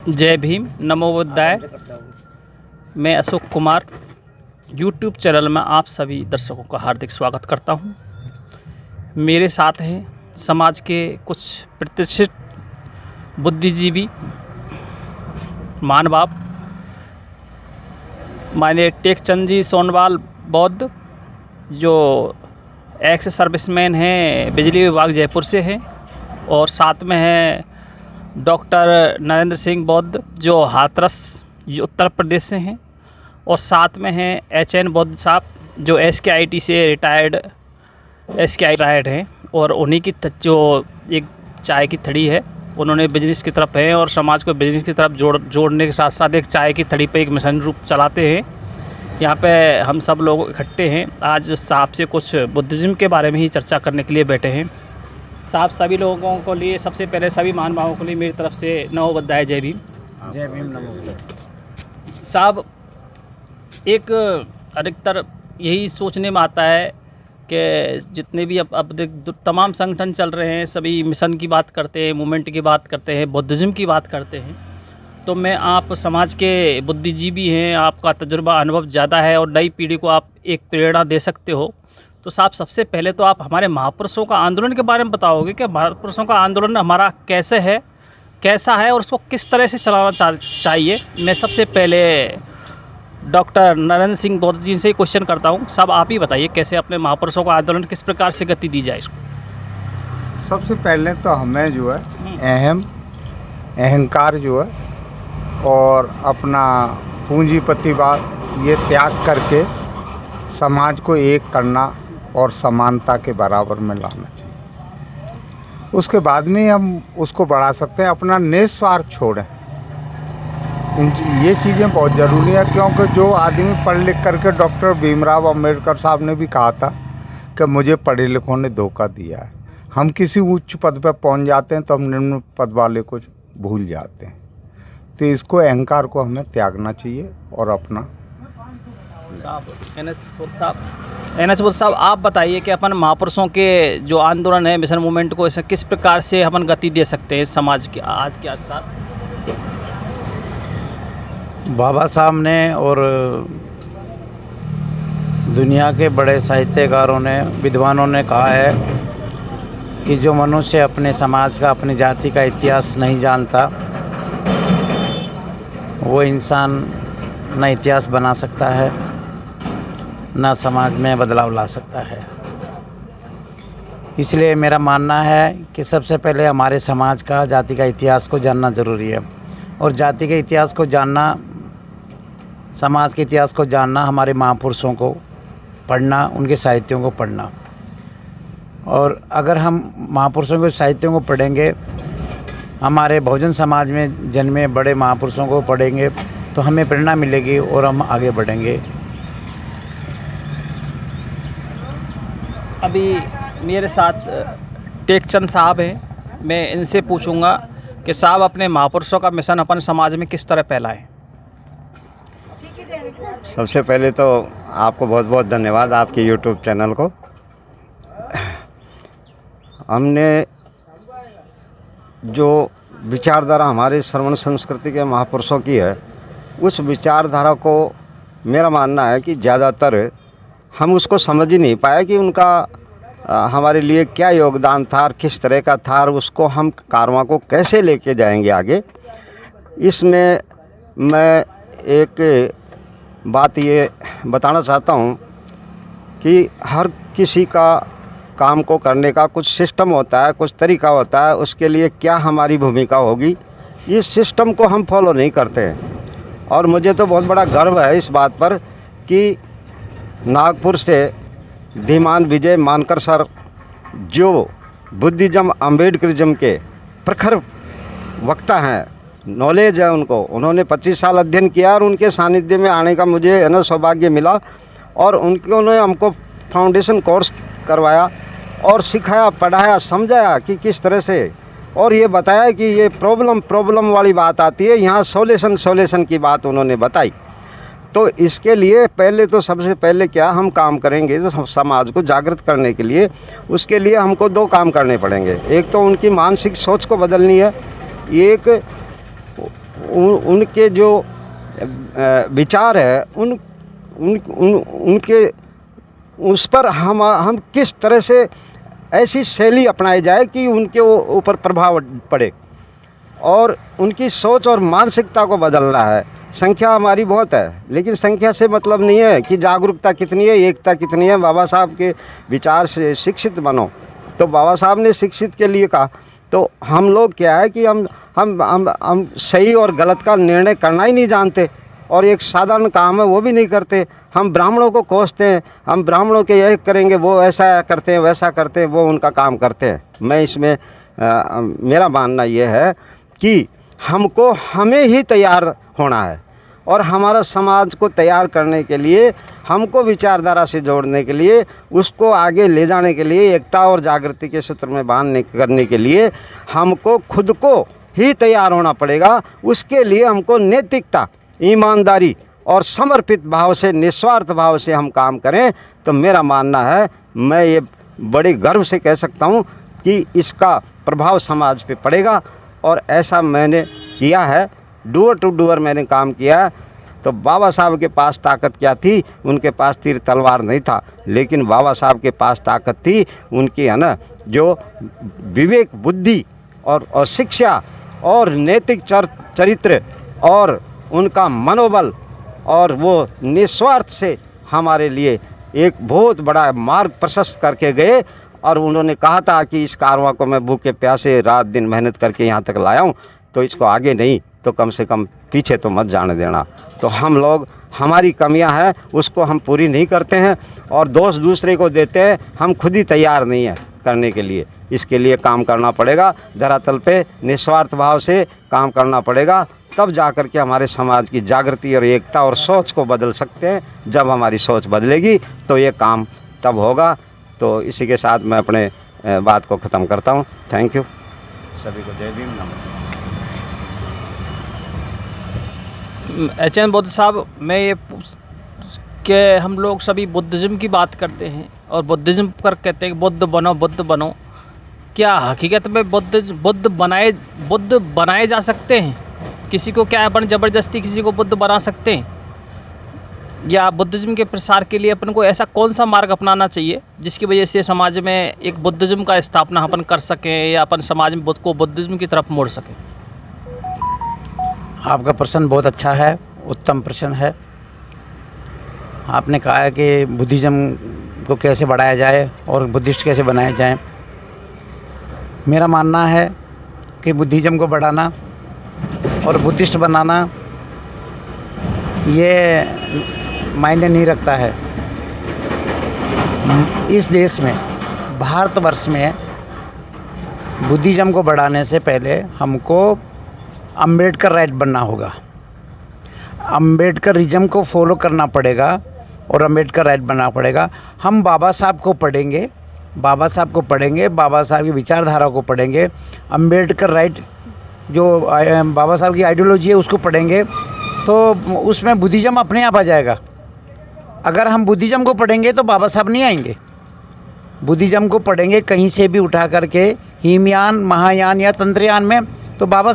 जय भीम, नमो बुद्धाय। मैं Ashok Kumar YouTube channel में आप सभी दर्शकों का हार्दिक स्वागत करता हूं। मेरे साथ हैं समाज के कुछ प्रतिष्ठित बुद्धिजीवी महानुभाव, माननीय टेकचंद जी सोनवाल बौद्ध, जो एक्स सर्विसमैन हैं, बिजली विभाग जयपुर से हैं, और साथ में हैं डॉक्टर नरेंद्र सिंह बौद्ध, जो हाथरस उत्तर प्रदेश से हैं, और साथ में हैं HN बौद्ध साहब, जो SKIT से रिटायर्ड हैं, और उन्हीं की जो एक चाय की थड़ी है, उन्होंने बिजनेस की तरफ है और समाज को बिजनेस की तरफ जोड़ने के साथ साथ एक चाय की थड़ी पे एक मिशन रूप चलाते हैं। यहाँ पे हम सब लोग इकट्ठे हैं। आज साहब से कुछ बुद्धिज़्म के बारे में ही चर्चा करने के लिए बैठे हैं। साहब, सभी लोगों को लिए, सबसे पहले सभी महानुभावों को लिए मेरी तरफ से नमो बुद्धाय, जय भीम। जय भीम, नमो बुद्धाय। साहब, एक अधिकतर यही सोचने में आता है कि जितने भी अब तमाम संगठन चल रहे हैं, सभी मिशन की बात करते हैं, मूवमेंट की बात करते हैं, बुद्धिज़्म की बात करते हैं। तो मैं, आप समाज के बुद्धिजीवी हैं, आपका तजुर्बा अनुभव ज़्यादा है और नई पीढ़ी को आप एक प्रेरणा दे सकते हो। तो साहब, सबसे पहले तो आप हमारे महापुरुषों का आंदोलन के बारे में बताओगे कि महापुरुषों का आंदोलन हमारा कैसा है और उसको किस तरह से चलाना चाहिए। मैं सबसे पहले डॉक्टर नरेंद्र सिंह बौद्ध जी से क्वेश्चन करता हूँ। साहब, आप ही बताइए कैसे अपने महापुरुषों का आंदोलन किस प्रकार से गति दी जाए इसको। सबसे पहले तो हमें जो है अहंकार जो है और अपना पूंजीपतिवाद ये त्याग करके समाज को एक करना और समानता के बराबर में लाना चाहिए। उसके बाद में हम उसको बढ़ा सकते हैं। अपना निस्वार्थ छोड़ें, ये चीज़ें बहुत ज़रूरी है, क्योंकि जो आदमी पढ़ लिख करके, डॉक्टर भीमराव अंबेडकर साहब ने भी कहा था कि मुझे पढ़े लिखों ने धोखा दिया है। हम किसी उच्च पद पर पहुंच जाते हैं तो हम निम्न पद वाले को भूल जाते हैं। तो इसको, अहंकार को हमें त्यागना चाहिए और अपना। एनएच बुद्ध साहब, आप बताइए कि अपन महापुरुषों के जो आंदोलन है, मिशन मूवमेंट को इसे किस प्रकार से अपन गति दे सकते हैं समाज के आज के अनुसार। बाबा साहब ने और दुनिया के बड़े साहित्यकारों ने, विद्वानों ने कहा है कि जो मनुष्य अपने समाज का, अपनी जाति का इतिहास नहीं जानता, वो इंसान न इतिहास बना सकता है, न समाज में बदलाव ला सकता है। इसलिए मेरा मानना है कि सबसे पहले हमारे समाज का, जाति का इतिहास को जानना ज़रूरी है। और जाति के इतिहास को जानना, समाज के इतिहास को जानना, हमारे महापुरुषों को पढ़ना, उनके साहित्यों को पढ़ना। और अगर हम महापुरुषों के साहित्यों को पढ़ेंगे, हमारे बहुजन समाज में जन्मे बड़े महापुरुषों को पढ़ेंगे, तो हमें प्रेरणा मिलेगी और हम आगे बढ़ेंगे। अभी मेरे साथ टेकचंद साहब हैं। मैं इनसे पूछूंगा कि साहब, अपने महापुरुषों का मिशन अपन समाज में किस तरह फैलाएं। सबसे पहले तो आपको बहुत बहुत धन्यवाद, आपके यूट्यूब चैनल को। हमने जो विचारधारा हमारे श्रवण संस्कृति के महापुरुषों की है, उस विचारधारा को मेरा मानना है कि ज़्यादातर हम उसको समझ ही नहीं पाए कि उनका हमारे लिए क्या योगदान था और किस तरह का था, और उसको हम कारवां को कैसे लेके जाएंगे आगे। इसमें मैं एक बात ये बताना चाहता हूँ कि हर किसी का काम को करने का कुछ सिस्टम होता है, कुछ तरीका होता है, उसके लिए क्या हमारी भूमिका होगी, इस सिस्टम को हम फॉलो नहीं करते हैं। और मुझे तो बहुत बड़ा गर्व है इस बात पर कि नागपुर से धीमान विजय मानकर सर, जो बुद्धिज़्म अम्बेडकरिज्म के प्रखर वक्ता हैं, नॉलेज है उनको, उन्होंने 25 साल अध्ययन किया और उनके सानिध्य में आने का मुझे सौभाग्य मिला। और उन्होंने हमको फाउंडेशन कोर्स करवाया और सिखाया, पढ़ाया, समझाया कि किस तरह से, और ये बताया कि ये प्रॉब्लम वाली बात आती है, यहाँ सॉल्यूशन की बात उन्होंने बताई। तो इसके लिए पहले तो सबसे पहले क्या हम काम करेंगे तो समाज को जागृत करने के लिए, उसके लिए हमको 2 काम करने पड़ेंगे। एक तो उनकी मानसिक सोच को बदलनी है, एक उनके जो विचार है उनके उस पर हम किस तरह से ऐसी शैली अपनाई जाए कि उनके ऊपर प्रभाव पड़े और उनकी सोच और मानसिकता को बदलना है। संख्या हमारी बहुत है, लेकिन संख्या से मतलब नहीं है कि जागरूकता कितनी है, एकता कितनी है। बाबा साहब के विचार से शिक्षित बनो, तो बाबा साहब ने शिक्षित के लिए कहा। तो हम लोग क्या है कि हम सही और गलत का निर्णय करना ही नहीं जानते, और एक साधारण काम है वो भी नहीं करते। हम ब्राह्मणों को कोसते हैं, हम ब्राह्मणों के यह करेंगे, वो ऐसा करते हैं, वैसा करते हैं, वो उनका काम करते हैं। मैं इसमें मेरा मानना ये है कि हमको हमें ही तैयार होना है, और हमारा समाज को तैयार करने के लिए, हमको विचारधारा से जोड़ने के लिए, उसको आगे ले जाने के लिए, एकता और जागृति के सूत्र में बांधने करने के लिए हमको खुद को ही तैयार होना पड़ेगा। उसके लिए हमको नैतिकता, ईमानदारी और समर्पित भाव से, निस्वार्थ भाव से हम काम करें, तो मेरा मानना है, मैं ये बड़े गर्व से कह सकता हूँ कि इसका प्रभाव समाज पे पड़ेगा। और ऐसा मैंने किया है, डूअर टू डूअर मैंने काम किया है। तो बाबा साहब के पास ताकत क्या थी? उनके पास तीर तलवार नहीं था, लेकिन बाबा साहब के पास ताकत थी उनकी, है ना, जो विवेक, बुद्धि और शिक्षा और नैतिक चरित्र और उनका मनोबल, और वो निस्वार्थ से हमारे लिए एक बहुत बड़ा मार्ग प्रशस्त करके गए। और उन्होंने कहा था कि इस कारवां को मैं भूखे प्यासे रात दिन मेहनत करके यहाँ तक लाया हूँ, तो इसको आगे नहीं तो कम से कम पीछे तो मत जाने देना। तो हम लोग, हमारी कमियां हैं उसको हम पूरी नहीं करते हैं और दोष दूसरे को देते हैं, हम खुद ही तैयार नहीं हैं करने के लिए। इसके लिए काम करना पड़ेगा, धरातल पे निस्वार्थ भाव से काम करना पड़ेगा, तब जा कर के हमारे समाज की जागृति और एकता और सोच को बदल सकते हैं। जब हमारी सोच बदलेगी तो ये काम तब होगा। तो इसी के साथ मैं अपने बात को ख़त्म करता हूँ। थैंक यू सभी को। जय भीम। एच.एन. बुद्ध साहब, मैं ये कि हम लोग सभी बुद्धिज़्म की बात करते हैं और बुद्धिज़्म कर कहते हैं कि बुद्ध बनो, बुद्ध बनो। क्या हकीकत में बुद्ध बनाए जा सकते हैं? किसी को क्या अपन ज़बरदस्ती किसी को बुद्ध बना सकते हैं? या बुद्धिज़्म के प्रसार के लिए अपन को ऐसा कौन सा मार्ग अपनाना चाहिए जिसकी वजह से समाज में एक बुद्धिज़्म का स्थापना अपन कर सकें, या अपन समाज में बुद्ध को बुद्धिज़्म की तरफ मोड़ सकें? आपका प्रश्न बहुत अच्छा है, उत्तम प्रश्न है। आपने कहा है कि बुद्धिज़्म को कैसे बढ़ाया जाए और बुद्धिस्ट कैसे बनाए जाएं। मेरा मानना है कि बुद्धिज़्म को बढ़ाना और बुद्धिस्ट बनाना ये मायने नहीं रखता है। इस देश में, भारतवर्ष में, बुद्धिज़्म को बढ़ाने से पहले हमको अम्बेडकर राइट बनना होगा। अम्बेडकरिज्म को फॉलो करना पड़ेगा और अम्बेडकर राइट बनना पड़ेगा। हम बाबा साहब को पढ़ेंगे, बाबा साहब की विचारधारा को पढ़ेंगे, अम्बेडकर राइट जो बाबा साहब की आइडियोलॉजी है उसको पढ़ेंगे, तो उसमें बुद्धिज़्म अपने आप आ जाएगा। अगर हम बुद्धिज़्म को पढ़ेंगे तो बाबा साहब नहीं आएंगे। बुद्धिज़्म को पढ़ेंगे कहीं से भी उठा करके, हीनयान, महायान या तंत्रयान में, तो बाबा